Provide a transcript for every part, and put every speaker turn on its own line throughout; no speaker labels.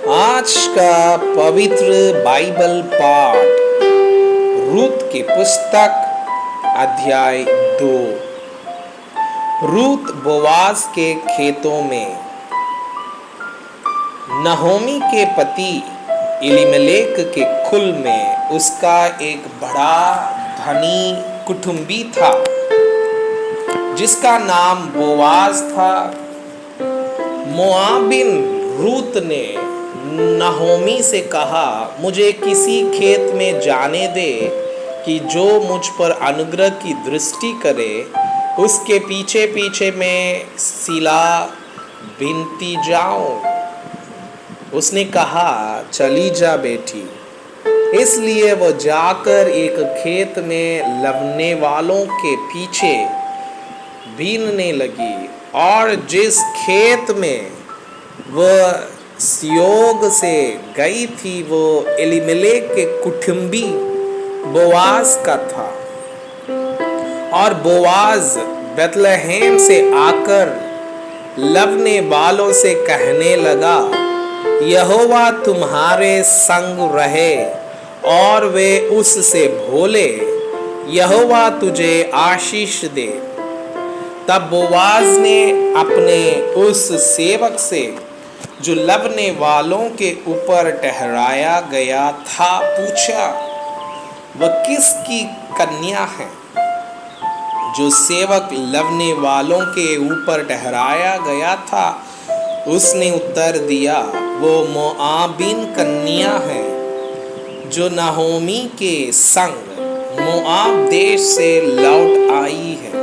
आज का पवित्र बाइबल पाठ रूत की पुस्तक अध्याय 2। रूत बोआज के खेतों में। नहोमी के पति एलीमेलेक के कुल में उसका एक बड़ा धनी कुटुंबी था जिसका नाम बोआज था। मोआबिन रूत ने नहोमी से कहा, मुझे किसी खेत में जाने दे कि जो मुझ पर अनुग्रह की दृष्टि करे, उसके पीछे पीछे मैं सिला बिनती जाऊं। उसने कहा, चली जा बेटी। इसलिए वह जाकर एक खेत में लवने वालों के पीछे बीनने लगी, और जिस खेत में वह संयोग से गई थी वो एलीमेलेक के कुटुंबी बोआज का था। और बोआज बेतलहम से आकर लवने वालों से कहने लगा, यहोवा तुम्हारे संग रहे और वे उससे बोले, यहोवा तुझे आशीष दे। तब बोआज ने अपने उस सेवक से जो लवने वालों के ऊपर ठहराया गया था पूछा, वह किसकी कन्या है? जो सेवक लवने वालों के ऊपर ठहराया गया था उसने उत्तर दिया, वो मोआबिन कन्या है जो नहोमी के संग मोआब देश से लौट आई है।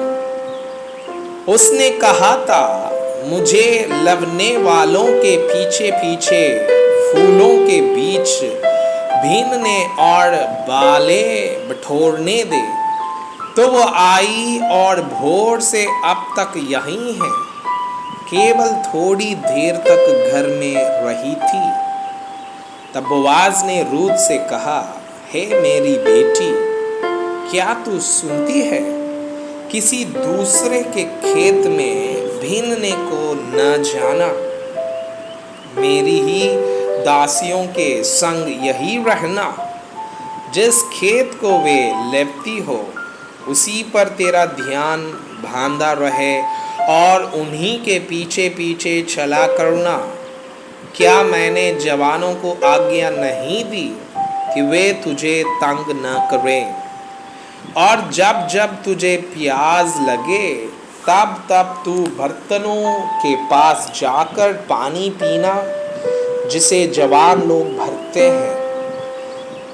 उसने कहा था, मुझे लवने वालों के पीछे पीछे फूलों के बीच भीनने और बाले बटोरने दे। तो वो आई और भोर से अब तक यहीं है, केवल थोड़ी देर तक घर में रही थी। तब बोआज ने रूत से कहा, हे मेरी बेटी, क्या तू सुनती है? किसी दूसरे के खेत में भीनने को न जाना। मेरी ही दासियों के संग यही रहना। जिस खेत को वे लेपती हो उसी पर तेरा ध्यान बांधा रहे और उन्हीं के पीछे पीछे चला करना। क्या मैंने जवानों को आज्ञा नहीं दी कि वे तुझे तंग न करें? और जब जब तुझे प्यास लगे तब तब तू बर्तनों के पास जाकर पानी पीना, जिसे जवान लोग भरते हैं।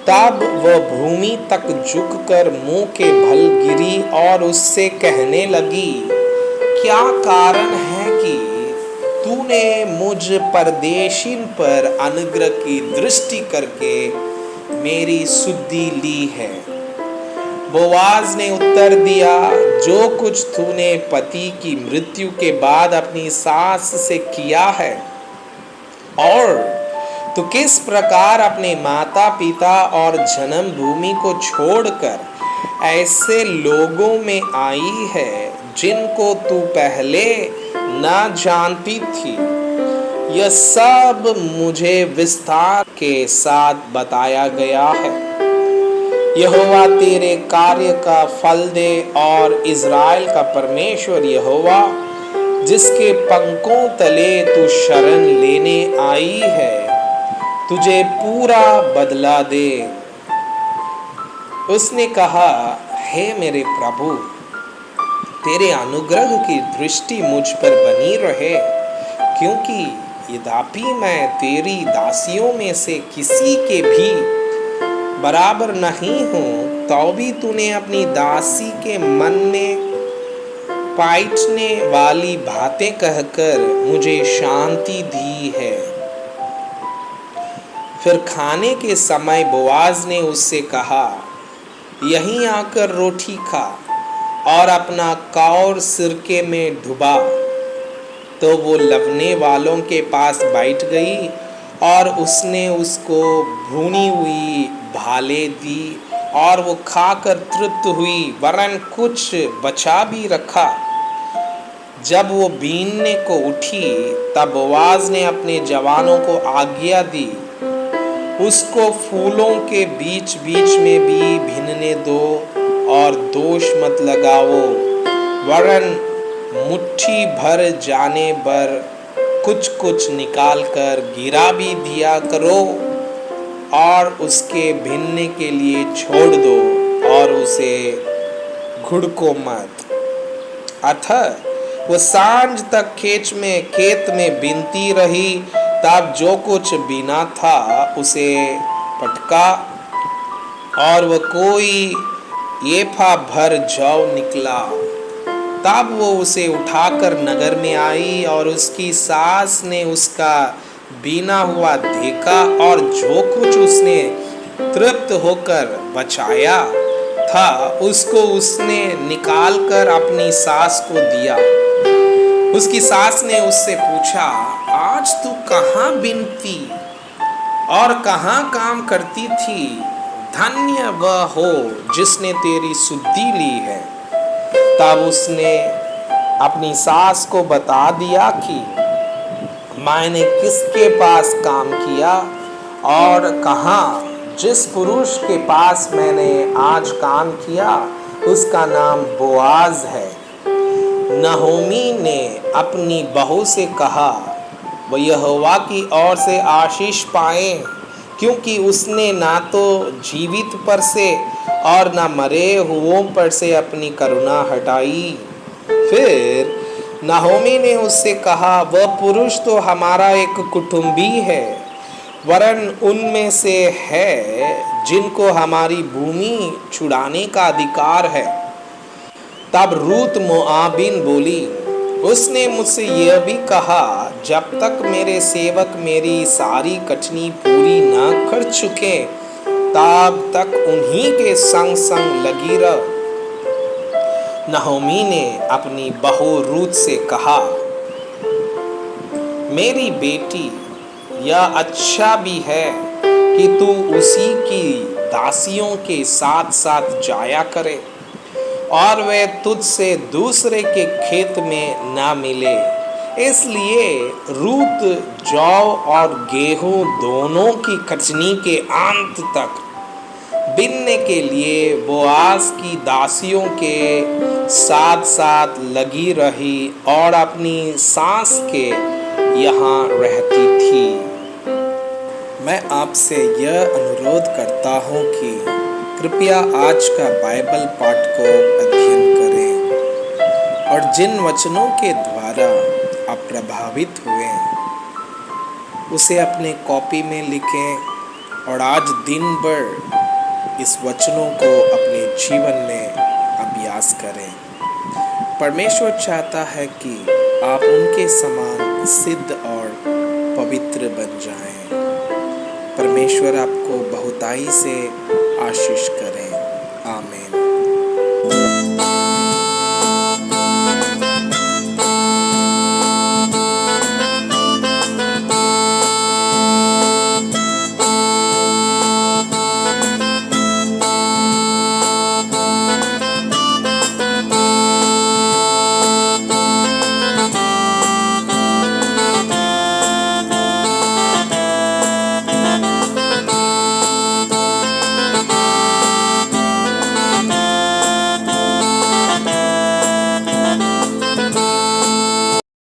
तब वह भूमि तक झुककर मुंह के बल गिरी और उससे कहने लगी, क्या कारण है कि तूने मुझ परदेशिन पर अनुग्रह की दृष्टि करके मेरी सुधि ली है? बोआज ने उत्तर दिया, जो कुछ तूने पति की मृत्यु के बाद अपनी सास से किया है, और तू किस प्रकार अपने माता पिता और जन्मभूमि को छोड़कर ऐसे लोगों में आई है जिनको तू पहले न जानती थी, यह सब मुझे विस्तार के साथ बताया गया है। यहोवा तेरे कार्य का फल दे, और इज़राइल का परमेश्वर यहोवा, जिसके पंखों तले तू शरण लेने आई है, तुझे पूरा बदला दे। उसने कहा, हे मेरे प्रभु, तेरे अनुग्रह की दृष्टि मुझ पर बनी रहे, क्योंकि यद्यपि मैं तेरी दासियों में से किसी के भी बराबर नहीं हूँ, तो भी तूने अपनी दासी के मन में पाइटने वाली बातें कहकर मुझे शांति दी है। फिर खाने के समय बोआज ने उससे कहा, यहीं आकर रोटी खा और अपना कौर सिरके में डुबा। तो वो लवने वालों के पास बैठ गई और उसने उसको भुनी हुई भाले दी, और वो खाकर तृप्त हुई, वरन कुछ बचा भी रखा। जब वो बीनने को उठी तब बोआज ने अपने जवानों को आज्ञा दी, उसको फूलों के बीच बीच में भी बीनने दो और दोष मत लगाओ, वरन मुट्ठी भर जाने पर कुछ कुछ निकाल कर गिरा भी दिया करो और उसके बीनने के लिए छोड़ दो और उसे घुड़को मत। अतः वो सांझ तक खेत में बीनती रही। तब जो कुछ बीना था उसे पटका और वह कोई एफा भर जौ निकला। तब वो उसे उठाकर नगर में आई और उसकी सास ने उसका बीना हुआ देखा और जो कुछ उसने तृप्त होकर बचाया था उसको उसने निकालकर अपनी सास को दिया। उसकी सास ने उससे पूछा, आज तू कहाँ बीनती और कहाँ काम करती थी? धन्य वह हो जिसने तेरी सुधि ली है। तब उसने अपनी सास को बता दिया कि मैंने किसके पास काम किया और कहाँ। जिस पुरुष के पास मैंने आज काम किया उसका नाम बोआज है। नहोमी ने अपनी बहू से कहा, वह यहोवा की ओर से आशीष पाए, क्योंकि उसने ना तो जीवित पर से और ना मरे हुओं पर से अपनी करुणा हटाई। फिर नहोमी ने उससे कहा, वह पुरुष तो हमारा एक कुटुंबी है, वरन उनमें से है जिनको हमारी भूमि छुड़ाने का अधिकार है। तब रूत मोआबिन बोली, उसने मुझसे यह भी कहा, जब तक मेरे सेवक मेरी सारी कटनी पूरी न कर चुके तब तक उन्हीं के संग संग लगी रह। नहोमी ने अपनी बहू रूत से कहा, मेरी बेटी, यह अच्छा भी है कि तू उसी की दासियों के साथ साथ जाया करे और वे तुझसे दूसरे के खेत में ना मिले। इसलिए रूत जौ और गेहूं दोनों की कटनी के अंत तक बीनने के लिए बोआज की दासियों के साथ साथ लगी रही और अपनी सास के यहाँ रहती थी। मैं आपसे यह अनुरोध करता हूँ कि कृपया आज का बाइबल पाठ को अध्ययन करें और जिन वचनों के द्वारा आप प्रभावित हुए उसे अपने कॉपी में लिखें और आज दिन भर इस वचनों को अपने जीवन में अभ्यास करें। परमेश्वर चाहता है कि आप उनके समान सिद्ध और पवित्र बन जाएं। परमेश्वर आपको बहुताई से आशीष करें। आमीन।